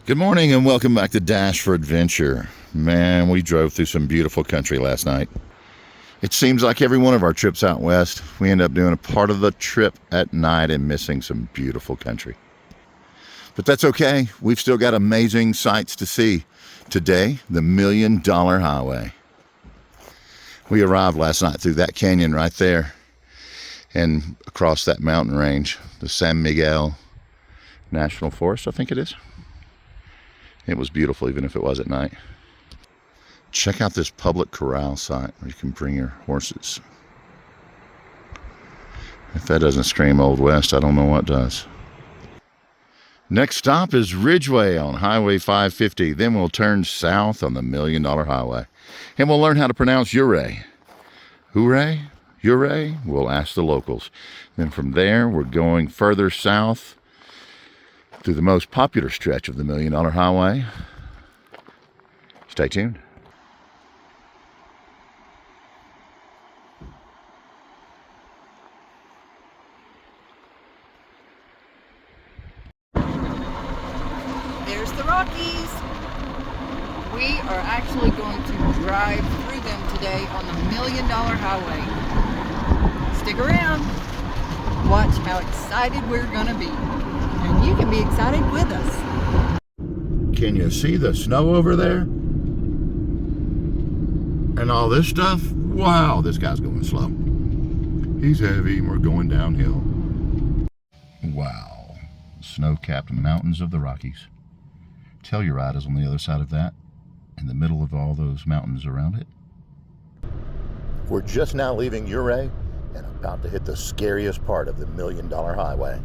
Good morning and welcome back to Dash for Adventure. Man, we drove through some beautiful country last night. It seems like every one of our trips out west, we end up doing a part of the trip at night and missing some beautiful country. But that's okay. We've still got amazing sights to see. Today, the $1 Million Highway. We arrived last night through that canyon right there and across that mountain range, the San Miguel National Forest, I think it is. It was beautiful, even if it was at night. Check out this public corral site where you can bring your horses. If that doesn't scream Old West, I don't know what does. Next stop is Ridgeway on Highway 550. Then we'll turn south on the $1 Million Highway. And we'll learn how to pronounce Ouray. Ouray? Ouray? We'll ask the locals. Then from there, we're going further south through the most popular stretch of the $1 Million Highway. Stay tuned. There's the Rockies. We are actually going to drive through them today on the $1 Million Highway. Stick around. Watch how excited we're gonna be. And you can be excited with us. Can you see the snow over there? And all this stuff? Wow, this guy's going slow. He's heavy and we're going downhill. Wow, snow-capped mountains of the Rockies. Telluride is on the other side of that, in the middle of all those mountains around it. We're just now leaving Ouray and about to hit the scariest part of the $1 Million Highway.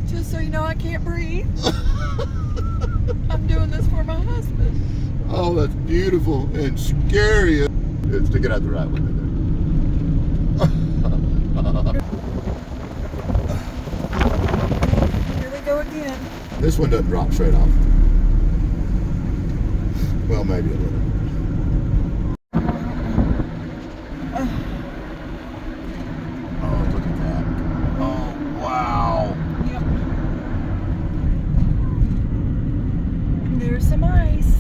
Just so you know, I can't breathe. I'm doing this for my husband. Oh, that's beautiful and scary. Stick it out the right way there. Here we go again. This one doesn't drop straight off. Well, maybe a little. Oh, look at that. Oh, wow. Yep. There's some ice.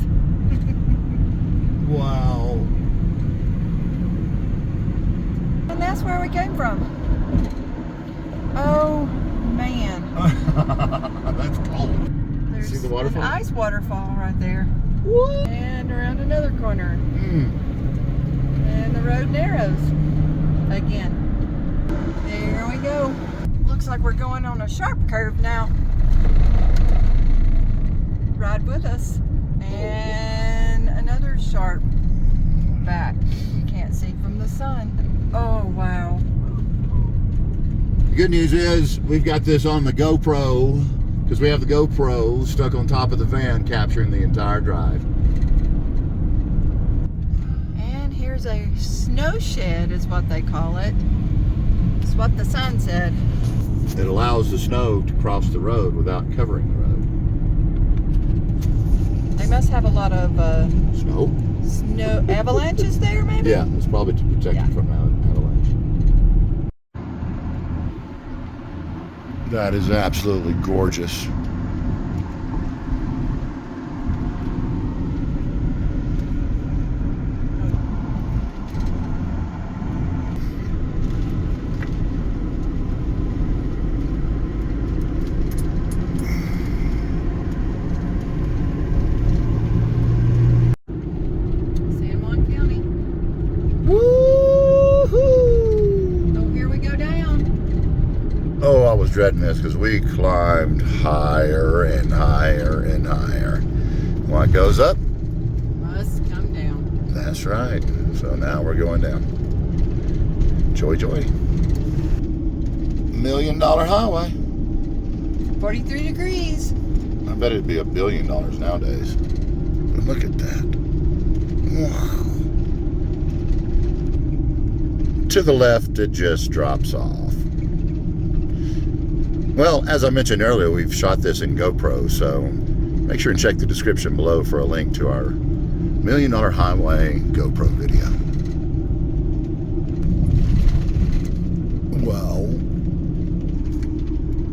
Wow. And that's where we came from. Oh, man. That's cold. There's See the waterfall? an ice waterfall right there. What? And around another corner. Mm. And the road narrows again. There we go. Looks like we're going on a sharp curve now. Ride with us. And another sharp back. You can't see from the sun. Oh, wow. The good news is we've got this on the GoPro because we have the GoPro stuck on top of the van capturing the entire drive. And here's a snow shed is what they call it. It's what the sign said. It allows the snow to cross the road without covering the road. They must have a lot of Snow? avalanches there, maybe? Yeah, it's probably to protect it from avalanche. That is absolutely gorgeous. San Juan County. Woo-hoo! Oh, here we go down. Oh, I was dreading this because we climbed higher and higher and higher. What goes up? Must come down. That's right. So now we're going down. Joy, joy. $1 Million Highway. 43 degrees. I bet it'd be $1 billion nowadays. But look at that. Wow. To the left, it just drops off. Well, as I mentioned earlier, we've shot this in GoPro, so make sure and check the description below for a link to our $1 Million Highway GoPro video. Well,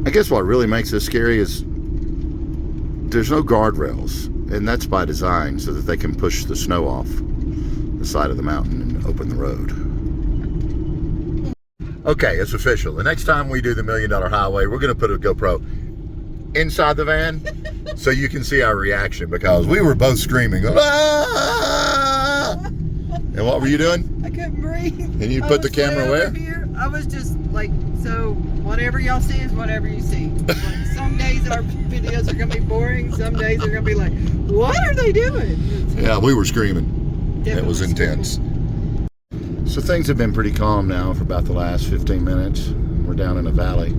I guess what really makes this scary is there's no guardrails, and that's by design so that they can push the snow off the side of the mountain and open the road. Okay, it's official. The next time we do the $1 Million Highway, we're going to put a GoPro inside the van so you can see our reaction, because we were both screaming, "Ah!" And what were you doing? I couldn't breathe. And you put the camera where? Here. I was just like, so whatever y'all see is whatever you see. Like, some days our videos are going to be boring. Some days they're going to be like, what are they doing? Yeah, we were screaming. It was intense. So things have been pretty calm now for about the last 15 minutes. We're down in a valley.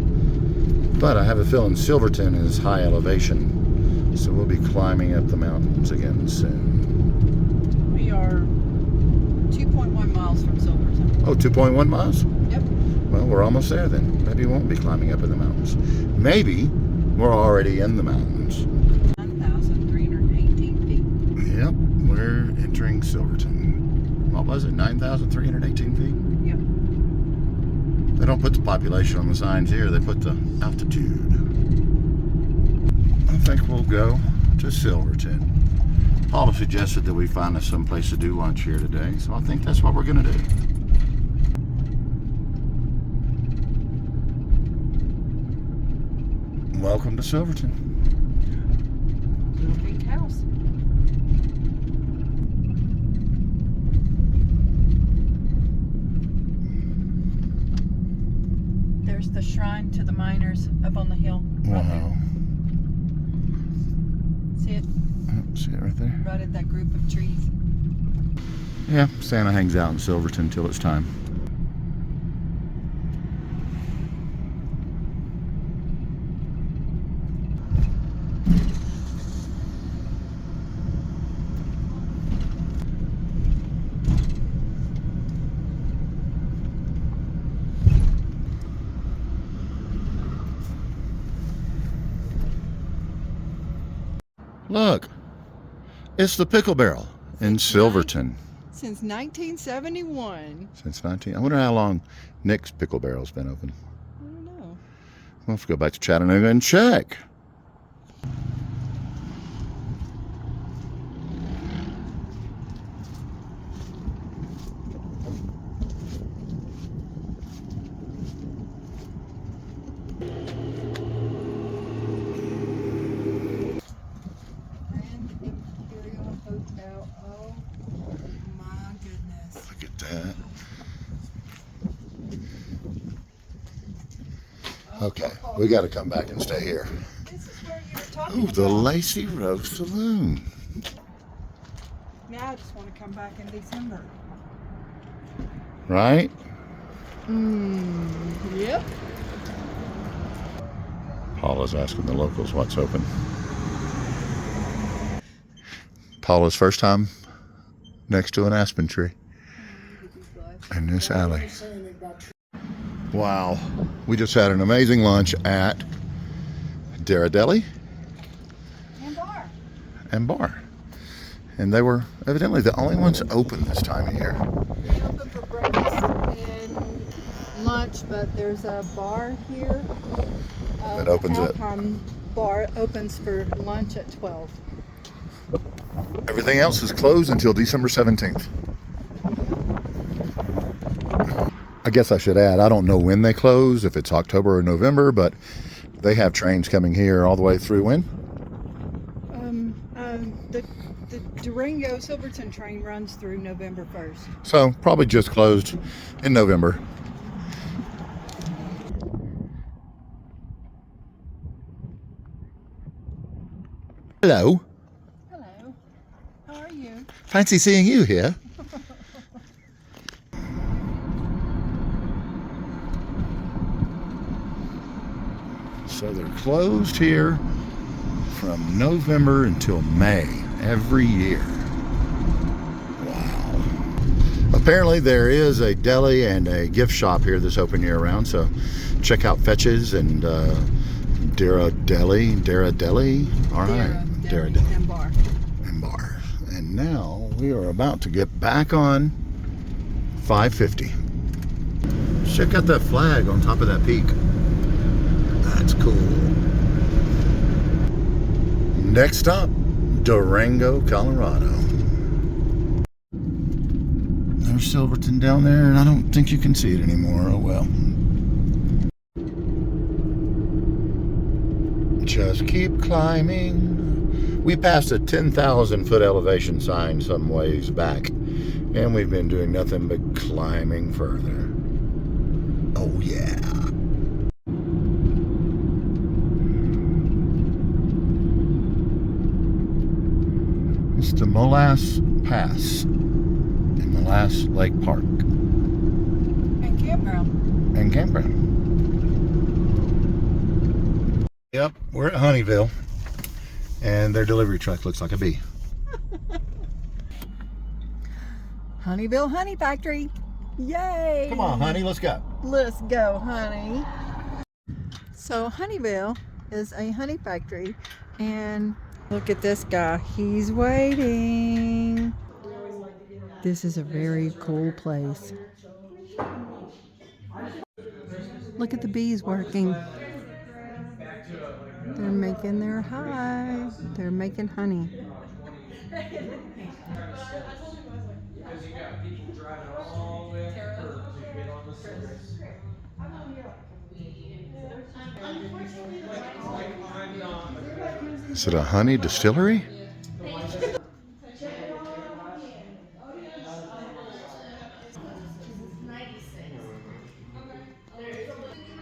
But I have a feeling Silverton is high elevation. So we'll be climbing up the mountains again soon. We are 2.1 miles from Silverton. Oh, 2.1 miles? Yep. Well, we're almost there then. Maybe we won't be climbing up in the mountains. Maybe we're already in the mountains. 9,318 feet. Yep, we're entering Silverton. What was it, 9,318 feet? Yep. They don't put the population on the signs here, they put the altitude. I think we'll go to Silverton. Paula suggested that we find us some place to do lunch here today, so I think that's what we're gonna do. Welcome to Silverton. Little pink house. There's the shrine to the miners up on the hill. Right Wow. there. See it? See it right there? Right at that group of trees. Yeah, Santa hangs out in Silverton till it's time. Look, it's the Pickle Barrel in Silverton. Since 1971. I wonder how long Nick's Pickle Barrel's been open. I don't know. We'll have to go back to Chattanooga and check. Oh my goodness. Look at that. Okay, we got to come back and stay here. This is where you were talking Ooh, the about. Lacey Rose Saloon. Now I just want to come back in December. Right? Yep. Paula's asking the locals what's open. Paula's first time next to an aspen tree in this alley. Wow, we just had an amazing lunch at Deli and Bar. And they were evidently the only ones open this time of year. They open for breakfast and lunch, but there's a bar here. That opens at... Bar opens for lunch at 12. Everything else is closed until December 17th. I guess I should add, I don't know when they close, if it's October or November, but they have trains coming here all the way through when? The Durango Silverton train runs through November 1st. So probably just closed in November. Hello. Hello. How are you? Fancy seeing you here. So they're closed here from November until May every year. Wow. Apparently there is a deli and a gift shop here that's open year round, so check out Fetches and Dara Deli. All right, Dara Deli and bar. and bar. And now we are about to get back on 550. Check out that flag on top of that peak. That's cool. Next stop, Durango, Colorado. There's Silverton down there, and I don't think you can see it anymore. Oh well. Just keep climbing. We passed a 10,000 foot elevation sign some ways back, and we've been doing nothing but climbing further. Oh yeah. It's the Molass Pass in Molass Lake Park. And campground. And campground. Yep, we're at Honeyville, and their delivery truck looks like a bee. Honeyville Honey Factory. Yay! Come on, honey, let's go. Let's go, honey. So Honeyville is a honey factory, and look at this guy. He's waiting. This is a very cool place. Look at the bees working. They're making their hive. They're making honey. Because you got people driving all the way up the curb to get on the surface. Is it a honey distillery?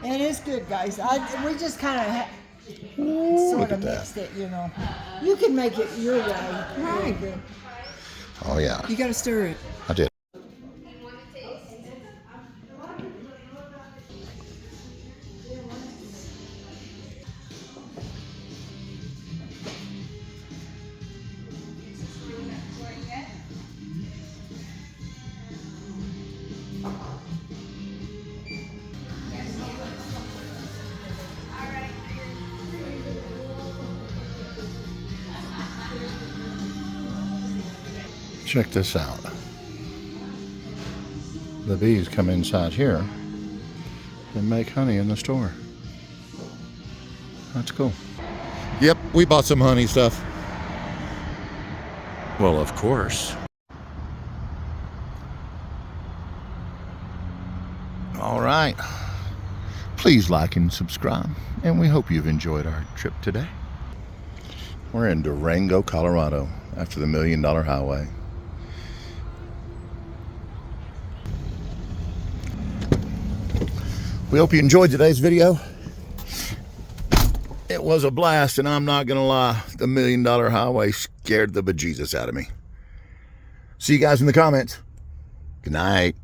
And it's good, guys. We just kind of Look sort at of that. mixed it, you know. You can make it your way. Right. Oh yeah, You got to stir it. I did. Check this out. The bees come inside here and make honey in the store. That's cool. Yep, we bought some honey stuff. Well, of course. All right. Please like and subscribe, and we hope you've enjoyed our trip today. We're in Durango, Colorado, after the $1 Million Highway. We hope you enjoyed today's video. It was a blast, and I'm not gonna lie, the $1 Million Highway scared the bejesus out of me. See you guys in the comments. Good night.